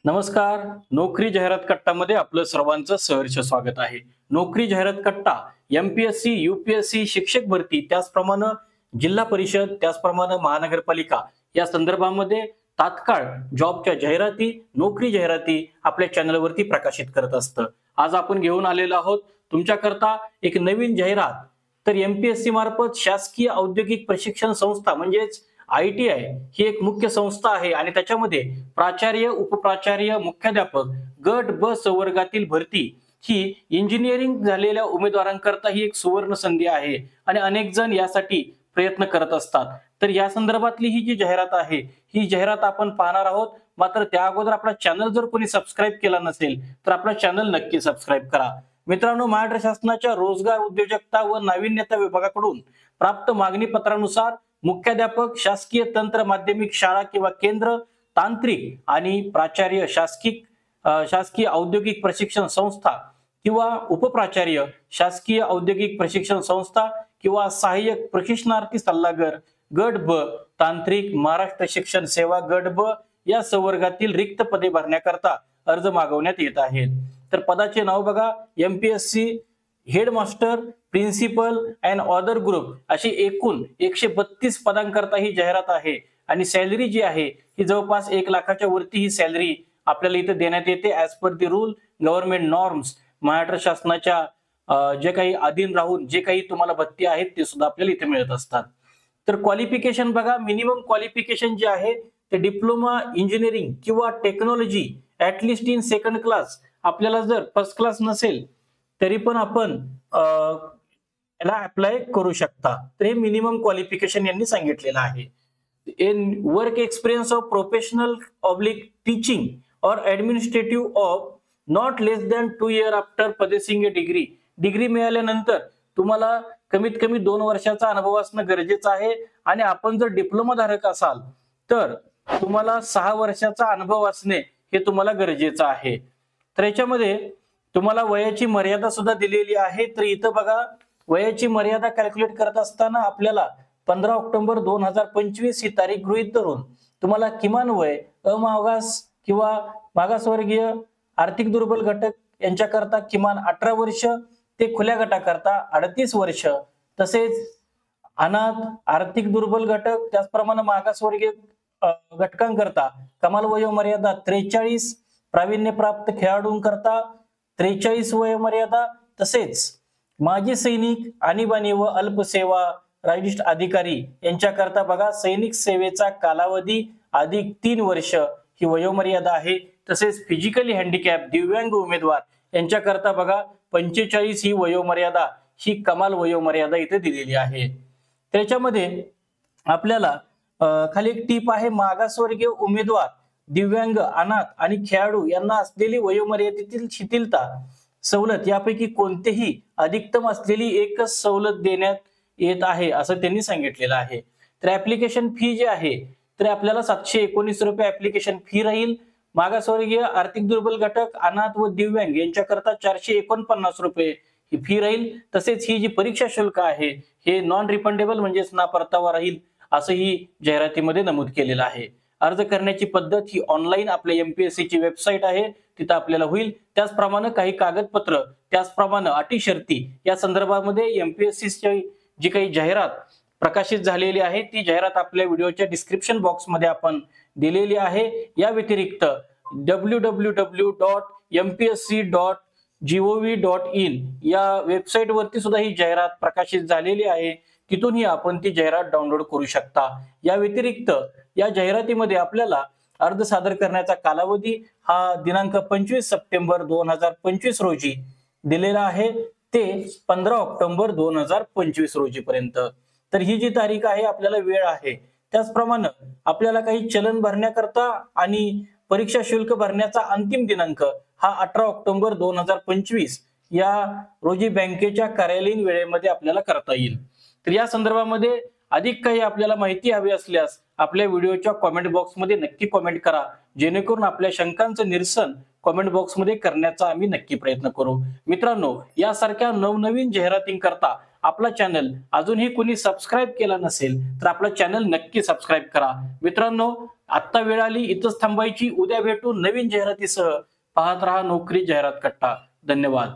नमस्कार. नोकरी जाहिरात कट्टामध्ये आपलं सर्वांचं सहर्ष स्वागत आहे. नोकरी जाहिरात कट्टा एमपीएससी, यूपीएससी, शिक्षक भरती, त्याचप्रमाणे जिल्हा परिषद, त्याचप्रमाणे महानगरपालिका या संदर्भामध्ये तात्काळ जॉबच्या जाहिराती, नोकरी जाहिराती आपल्या चॅनलवरती प्रकाशित करत असतं. आज आपण घेऊन आलेलो आहोत तुमच्याकरता एक नवीन जाहिरात. तर एमपीएससी मार्फत शासकीय औद्योगिक प्रशिक्षण संस्था म्हणजेच ITI ही एक मुख्य संस्था आहे आणि त्याच्यामध्ये प्राचार्य, उपप्राचार्य, मुख्याध्यापक गट ब संवर्गातील भरती ही इंजिनिअरिंग झालेल्या उमेदवारांकरता ही एक सुवर्ण संधी आहे आणि अनेक जण यासाठी प्रयत्न करत असतात. तर या संदर्भातली ही जी जाहिरात आहे ही जाहिरात आपण पाहणार आहोत. मात्र त्या अगोदर आपला चॅनल जर कोणी सबस्क्राईब केला नसेल तर आपला चॅनल नक्की सबस्क्राईब करा. मित्रांनो, महाराष्ट्र शासनाच्या रोजगार, उद्योजकता व नाविन्यता विभागाकडून प्राप्त मागणी पत्रानुसार मुख्याध्यापक, शासकीय तंत्र माध्यमिक शाळा किंवा केंद्र, तांत्रिक आणि प्राचार्य, शासकीय औद्योगिक प्रशिक्षण संस्था किंवा उपप्राचार्य, शासकीय औद्योगिक प्रशिक्षण संस्था किंवा सहाय्यक प्रशिक्षणार्थी सल्लागार गट ब, तांत्रिक, महाराष्ट्र शिक्षण सेवा गट ब या संवर्गातील रिक्त पदे भरण्याकरता अर्ज मागवण्यात येत आहेत. तर पदाचे नाव बघा, MPSC headmaster, principal and other group अशी एकूण 132 पदांकरता ही जाहिरात आहे आणि सॅलरी जी आहे ही जवळपास 1 लाखाच्या वरती ही सॅलरी आपल्याला इथे देण्यात येते ऍज पर दी रूल, गव्हर्नमेंट नॉर्म्स. महाराष्ट्र शासनाच्या जे काही अधीन राहून जे काही तुम्हाला भत्ती आहेत ते सुद्धा आपल्याला इथे मिळत असतात. तर क्वालिफिकेशन बघा, मिनिमम क्वालिफिकेशन जे आहे ते डिप्लोमा इंजिनिअरिंग किंवा technology at least in second class. आपल्याला जर फर्स्ट क्लास नसेल तरी पण आपण याला अप्लाय करू शकता. तर हे मिनिमम क्वालिफिकेशन यांनी सांगितलेलं आहे. In work experience of professional oblique teaching और administrative of not less than 2 years after possessing a degree. Degree मिळाल्यानंतर तुम्हाला कमीत कमी 2 वर्षाचा अनुभव असणं गरजेचं आहे आणि आपण जर डिप्लोमा धारक असाल तर तुम्हाला 6 वर्षाचा अनुभव असणे हे तुम्हाला गरजेचं आहे. तर याच्यामध्ये तुम्हाला वयाची मर्यादा सुद्धा दिलेली आहे. तर इथं बघा, वयाची मर्यादा कॅल्क्युलेट करत असताना आपल्याला 15 ऑक्टोबर 2025 ही तारीख गृहीत धरून तुम्हाला किमान वय अमागास किंवा मागासवर्गीय, आर्थिक दुर्बल घटक यांच्याकरता किमान 18 वर्ष ते खुल्या गटाकरता 38 वर्ष, तसेच अनाथ, आर्थिक दुर्बल घटक, त्याचप्रमाणे मागासवर्गीय घटकांकरता कमाल वयोमर्यादा 43, प्रावीण्यप्राप्त खेळाडूंकरता 43 वयोमर्यादा, तसेच माजी सैनिक, आणीबाणी व अल्पसेवा राजनिष्ठ अधिकारी यांच्याकरता बघा सैनिक सेवेचा कालावधी अधिक 3 वर्ष ही वयोमर्यादा आहे. तसेच फिजिकली हँडिकॅप, दिव्यांग उमेदवार यांच्याकरता बघा 45 ही वयोमर्यादा, ही कमाल वयोमर्यादा इथे दिलेली आहे. त्याच्यामध्ये आपल्याला खाली एक टीप आहे, मागासवर्गीय उमेदवार, दिव्यांग, अनाथ आणि खेळाडू यांना असलेली वयोमर्यादेतील शिथिलता सवलत यापैकी कोणतेही अधिकतम असलेली एकच सवलत देण्यात येत आहे असं त्यांनी सांगितलेलं आहे. तर ऍप्लिकेशन फी जी आहे तर आपल्याला 719 रुपये ऍप्लिकेशन फी राहील. मागासवर्गीय, आर्थिक दुर्बल घटक, अनाथ व दिव्यांग यांच्याकरता 449 रुपये ही फी राहील. तसेच ही जी परीक्षा शुल्क आहे हे नॉन रिफंडेबल म्हणजेच ना परतावा राहील असं ही जाहिरातीमध्ये नमूद केलेलं आहे. अर्ज करण्याची पद्धत ही ऑनलाईन आपल्या एमपीएससी ची वेबसाईट आहे तिथं आपल्याला होईल. त्याचप्रमाणे काही कागदपत्र, त्याचप्रमाणे अटी शर्ती या संदर्भामध्ये एमपीएससी ची जी काही जाहिरात प्रकाशित झालेली आहे ती जाहिरात आपल्या व्हिडिओच्या डिस्क्रिप्शन बॉक्समध्ये आपण दिलेली आहे. या व्यतिरिक्त www.mpsc.gov.in या वेबसाईट वरती सुद्धा ही जाहिरात प्रकाशित झालेली आहे. तिथूनही आपण ती जाहिरात डाउनलोड करू शकता. या व्यतिरिक्त या जाहिरातीमध्ये आपल्याला अर्ज सादर करण्याचा कालावधी हा दिनांक 25 सप्टेंबर 2025 रोजी दिलेला आहे ते 15 ऑक्टोबर 2025 रोजी पर्यंत. तर ही जी तारीख आहे आपल्याला वेळ आहे. त्याचप्रमाणे आपल्याला काही चलन भरण्याकरता आणि परीक्षा शुल्क भरण्याचा अंतिम दिनांक हा 18 ऑक्टोबर 2025 या रोजी बँकेच्या कार्यालयीन वेळेमध्ये आपल्याला करता येईल. तर या संदर्भामध्ये अधिक काही आपल्याला माहिती हवी असल्यास आपल्या व्हिडिओच्या कमेंट बॉक्समध्ये नक्की कमेंट करा, जेणेकरून आपल्या शंकांचं निरसन कमेंट बॉक्समध्ये करण्याचा आम्ही नक्की प्रयत्न करू. मित्रांनो, यासारख्या नवनवीन जाहिरातींकरता आपला चॅनल अजूनही कोणी सबस्क्राईब केला नसेल तर आपला चॅनल नक्की सबस्क्राईब करा. मित्रांनो, आत्ता वेळ आली इथंच थांबायची. उद्या भेटू नवीन जाहिरातीसह. पाहत रहा नोकरी जाहिरात कट्टा. धन्यवाद.